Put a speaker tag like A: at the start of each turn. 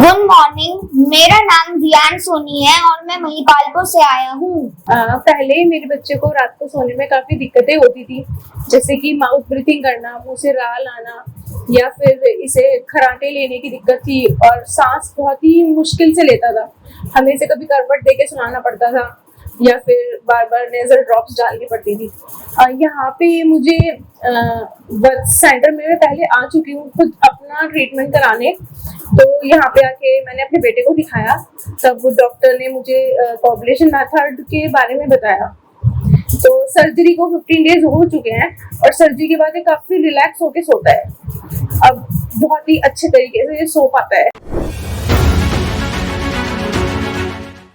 A: Good morning, मेरा नाम जियान सोनी है और मैं महिपालपुर से आया हूँ।
B: पहले मेरे बच्चे को रात को सोने में काफी दिक्कतें होती थी, जैसे कि माउथ ब्रीथिंग करना, मुंह से राल आना, या फिर इसे खराटे लेने की दिक्कत थी और सांस बहुत ही मुश्किल से लेता था। हमें इसे कभी करवट देके सुलाना पड़ता था या फिर बार बार नेजल ड्रॉप्स डालनी पड़ती थी। यहाँ पे मुझे सेंटर में मैं पहले आ चुकी हूँ खुद अपना ट्रीटमेंट कराने। तो यहाँ पे आके मैंने अपने बेटे को दिखाया, तब डॉक्टर ने मुझे कोआगुलेशन मेथड के बारे में बताया। तो सर्जरी को 15 डेज हो चुके हैं और सर्जरी के बाद ये काफी रिलैक्स होके सोता है। अब बहुत ही अच्छे तरीके से ये सो पाता है।